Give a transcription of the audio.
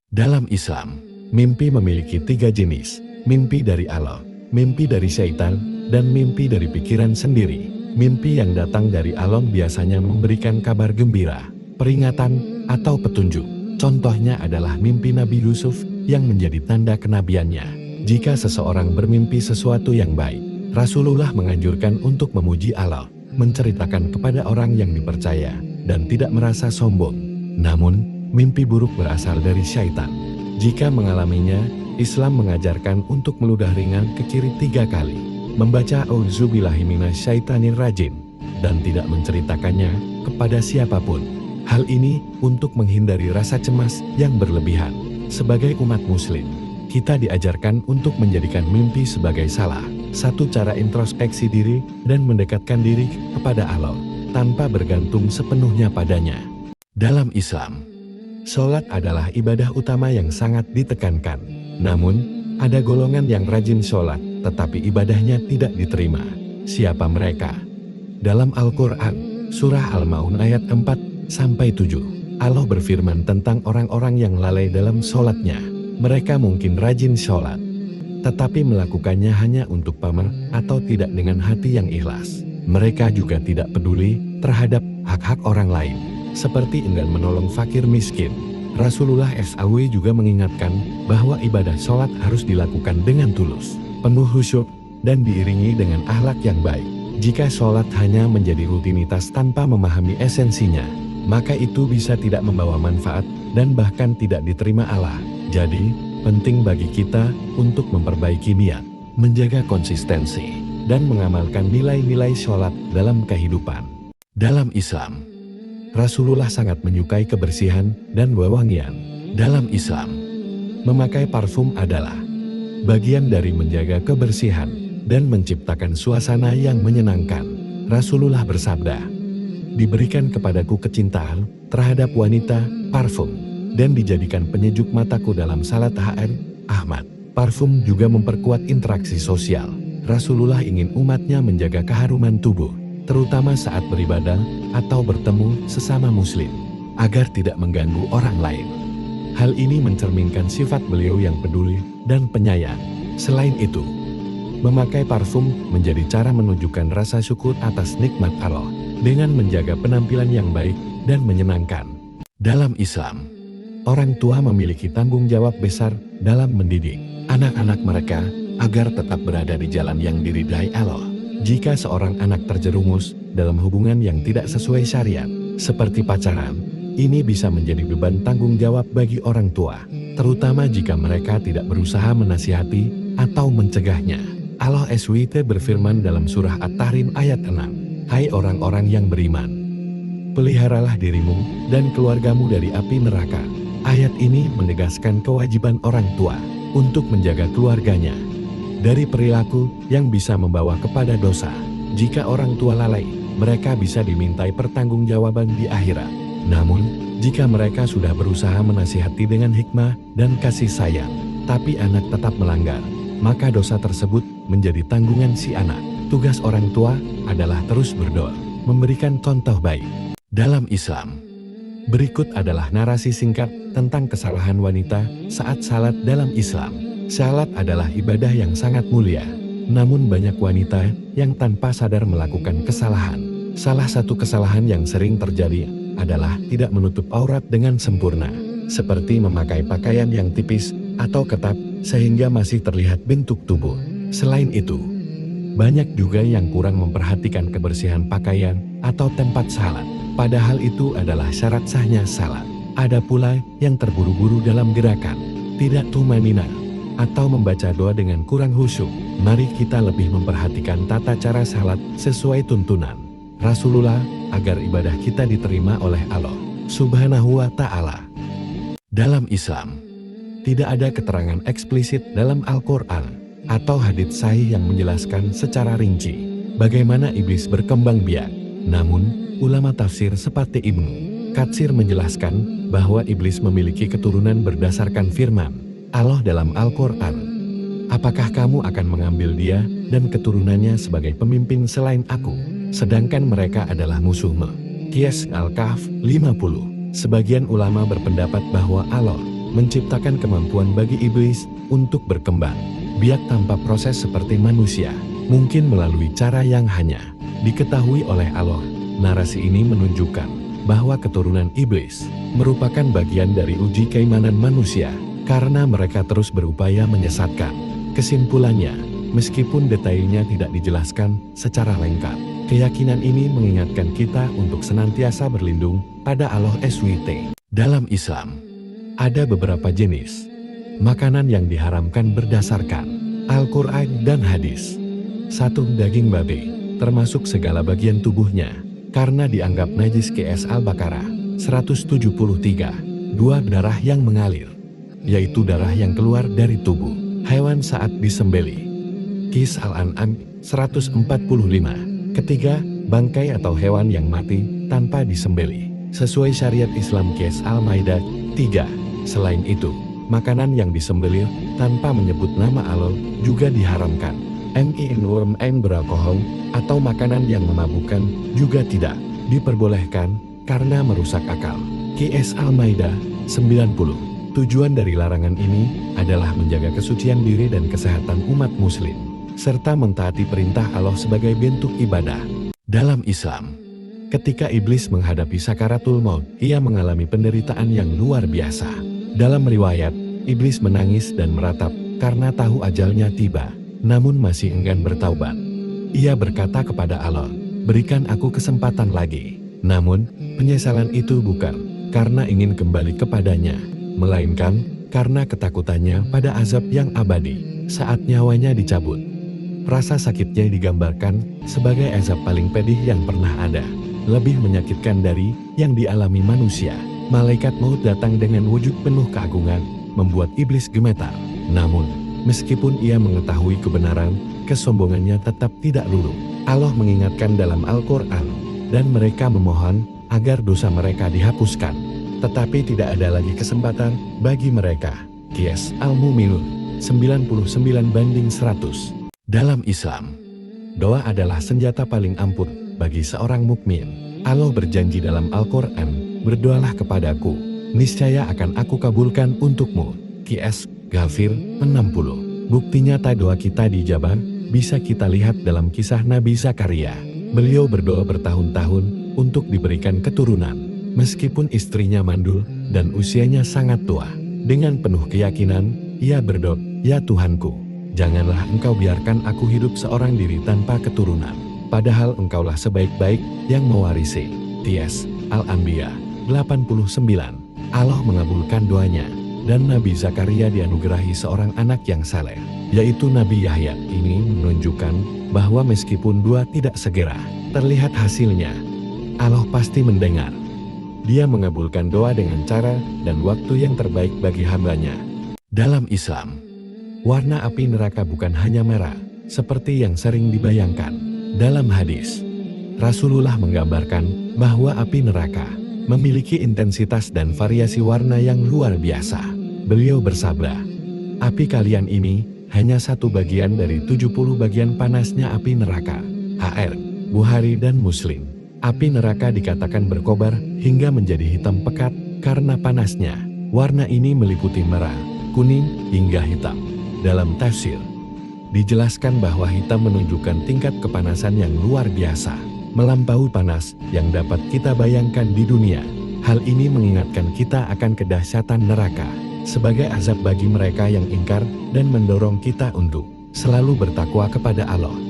Dalam Islam, mimpi memiliki 3 jenis, mimpi dari Allah, mimpi dari syaitan, dan mimpi dari pikiran sendiri. Mimpi yang datang dari Allah biasanya memberikan kabar gembira, peringatan, atau petunjuk. Contohnya adalah mimpi Nabi Yusuf yang menjadi tanda kenabiannya. Jika seseorang bermimpi sesuatu yang baik, Rasulullah menganjurkan untuk memuji Allah, menceritakan kepada orang yang dipercaya, dan tidak merasa sombong. Namun, mimpi buruk berasal dari syaitan. Jika mengalaminya, Islam mengajarkan untuk meludah ringan ke kiri 3 kali, membaca Auzubillahi minasyaitonirrajim, dan tidak menceritakannya kepada siapapun. Hal ini untuk menghindari rasa cemas yang berlebihan. Sebagai umat muslim, kita diajarkan untuk menjadikan mimpi sebagai salah satu cara introspeksi diri dan mendekatkan diri kepada Allah, tanpa bergantung sepenuhnya padanya. Dalam Islam, sholat adalah ibadah utama yang sangat ditekankan. Namun, ada golongan yang rajin sholat, tetapi ibadahnya tidak diterima. Siapa mereka? Dalam Al-Quran, Surah Al-Ma'un ayat 4-7, Allah berfirman tentang orang-orang yang lalai dalam sholatnya. Mereka mungkin rajin sholat, tetapi melakukannya hanya untuk pamer atau tidak dengan hati yang ikhlas. Mereka juga tidak peduli terhadap hak-hak orang lain, seperti enggan menolong fakir miskin. Rasulullah SAW juga mengingatkan bahwa ibadah sholat harus dilakukan dengan tulus, penuh khusyuk, dan diiringi dengan akhlak yang baik. Jika sholat hanya menjadi rutinitas tanpa memahami esensinya, maka itu bisa tidak membawa manfaat dan bahkan tidak diterima Allah. Jadi, penting bagi kita untuk memperbaiki niat, menjaga konsistensi, dan mengamalkan nilai-nilai sholat dalam kehidupan. Dalam Islam, Rasulullah sangat menyukai kebersihan dan wewangian. Dalam Islam, memakai parfum adalah bagian dari menjaga kebersihan dan menciptakan suasana yang menyenangkan. Rasulullah bersabda, "Diberikan kepadaku kecintaan terhadap wanita, parfum, dan dijadikan penyejuk mataku dalam salat Hr. Ahmad." Parfum juga memperkuat interaksi sosial. Rasulullah ingin umatnya menjaga keharuman tubuh, terutama saat beribadah atau bertemu sesama muslim, agar tidak mengganggu orang lain. Hal ini mencerminkan sifat beliau yang peduli dan penyayang. Selain itu, memakai parfum menjadi cara menunjukkan rasa syukur atas nikmat Allah, dengan menjaga penampilan yang baik dan menyenangkan. Dalam Islam, orang tua memiliki tanggung jawab besar dalam mendidik anak-anak mereka agar tetap berada di jalan yang diridhai Allah. Jika seorang anak terjerumus dalam hubungan yang tidak sesuai syariat, seperti pacaran, ini bisa menjadi beban tanggung jawab bagi orang tua, terutama jika mereka tidak berusaha menasihati atau mencegahnya. Allah SWT berfirman dalam surah At-Tahrim ayat 6, "Hai orang-orang yang beriman, peliharalah dirimu dan keluargamu dari api neraka." Ayat ini menegaskan kewajiban orang tua untuk menjaga keluarganya dari perilaku yang bisa membawa kepada dosa. Jika orang tua lalai, mereka bisa dimintai pertanggungjawaban di akhirat. Namun, jika mereka sudah berusaha menasihati dengan hikmah dan kasih sayang, tapi anak tetap melanggar, maka dosa tersebut menjadi tanggungan si anak. Tugas orang tua adalah terus berdoa, memberikan contoh baik. Dalam Islam, berikut adalah narasi singkat tentang kesalahan wanita saat salat dalam Islam. Salat adalah ibadah yang sangat mulia, namun banyak wanita yang tanpa sadar melakukan kesalahan. Salah satu kesalahan yang sering terjadi adalah tidak menutup aurat dengan sempurna, seperti memakai pakaian yang tipis atau ketat sehingga masih terlihat bentuk tubuh. Selain itu, banyak juga yang kurang memperhatikan kebersihan pakaian atau tempat salat, padahal itu adalah syarat sahnya salat. Ada pula yang terburu-buru dalam gerakan, tidak tumanina, atau membaca doa dengan kurang khusyuk. Mari kita lebih memperhatikan tata cara salat sesuai tuntunan Rasulullah agar ibadah kita diterima oleh Allah Subhanahu wa Ta'ala. Dalam Islam, tidak ada keterangan eksplisit dalam Al-Quran atau hadits sahih yang menjelaskan secara rinci bagaimana iblis berkembang biak. Namun, ulama tafsir seperti Ibnu Katsir menjelaskan bahwa iblis memiliki keturunan berdasarkan firman Allah dalam Al-Quran, "Apakah kamu akan mengambil dia dan keturunannya sebagai pemimpin selain aku, sedangkan mereka adalah musuhmu?" Qiyas Al-Kahf 50. Sebagian ulama berpendapat bahwa Allah menciptakan kemampuan bagi iblis untuk berkembang biak tanpa proses seperti manusia, mungkin melalui cara yang hanya diketahui oleh Allah. Narasi ini menunjukkan bahwa keturunan iblis merupakan bagian dari uji keimanan manusia karena mereka terus berupaya menyesatkan. Kesimpulannya, meskipun detailnya tidak dijelaskan secara lengkap, keyakinan ini mengingatkan kita untuk senantiasa berlindung pada Allah SWT. Dalam Islam, ada beberapa jenis makanan yang diharamkan berdasarkan Al-Quran dan hadis. 1. Daging babi, termasuk segala bagian tubuhnya, karena dianggap najis. QS Al-Baqarah 173. 2. Darah yang mengalir, yaitu darah yang keluar dari tubuh hewan saat disembelih. Qis Al-An'am 145. Ketiga, bangkai atau hewan yang mati tanpa disembelih sesuai syariat Islam. Qis Al-Maidah 3. Selain itu, makanan yang disembelih tanpa menyebut nama Allah juga diharamkan. Minum beralkohol atau makanan yang memabukkan juga tidak diperbolehkan karena merusak akal. Qis Al-Maidah 90. Tujuan dari larangan ini adalah menjaga kesucian diri dan kesehatan umat muslim, serta mentaati perintah Allah sebagai bentuk ibadah. Dalam Islam, ketika iblis menghadapi sakaratul maut, ia mengalami penderitaan yang luar biasa. Dalam riwayat, iblis menangis dan meratap karena tahu ajalnya tiba, namun masih enggan bertaubat. Ia berkata kepada Allah, "Berikan aku kesempatan lagi." Namun, penyesalan itu bukan karena ingin kembali kepadanya, melainkan karena ketakutannya pada azab yang abadi saat nyawanya dicabut. Rasa sakitnya digambarkan sebagai azab paling pedih yang pernah ada, lebih menyakitkan dari yang dialami manusia. Malaikat maut datang dengan wujud penuh keagungan, membuat iblis gemetar. Namun, meskipun ia mengetahui kebenaran, kesombongannya tetap tidak luluh. Allah mengingatkan dalam Al-Quran, dan mereka memohon agar dosa mereka dihapuskan, tetapi tidak ada lagi kesempatan bagi mereka. Qis Al-Mu'minun 99/100. Dalam Islam, doa adalah senjata paling ampuh bagi seorang mukmin. Allah berjanji dalam Al-Quran, "Berdoalah kepadaku, niscaya akan aku kabulkan untukmu." Qis Ghafir 60. Bukti nyata doa kita dijabah bisa kita lihat dalam kisah Nabi Zakaria. Beliau berdoa bertahun-tahun untuk diberikan keturunan, meskipun istrinya mandul dan usianya sangat tua. Dengan penuh keyakinan, ia berdoa, "Ya Tuhanku, janganlah Engkau biarkan aku hidup seorang diri tanpa keturunan, padahal Engkaulah sebaik-baik yang mewarisi." Qis Al-Anbiya 89. Allah mengabulkan doanya, dan Nabi Zakaria dianugerahi seorang anak yang saleh, yaitu Nabi Yahya. Ini menunjukkan bahwa meskipun doa tidak segera terlihat hasilnya, Allah pasti mendengar. Dia mengabulkan doa dengan cara dan waktu yang terbaik bagi hambanya. Dalam Islam, warna api neraka bukan hanya merah, seperti yang sering dibayangkan. Dalam hadis, Rasulullah menggambarkan bahwa api neraka memiliki intensitas dan variasi warna yang luar biasa. Beliau bersabda, "Api kalian ini hanya satu bagian dari 70 bagian panasnya api neraka." HR, Bukhari dan Muslim. Api neraka dikatakan berkobar hingga menjadi hitam pekat karena panasnya. Warna ini meliputi merah, kuning, hingga hitam. Dalam tafsir, dijelaskan bahwa hitam menunjukkan tingkat kepanasan yang luar biasa, melampaui panas yang dapat kita bayangkan di dunia. Hal ini mengingatkan kita akan kedahsyatan neraka sebagai azab bagi mereka yang ingkar dan mendorong kita untuk selalu bertakwa kepada Allah.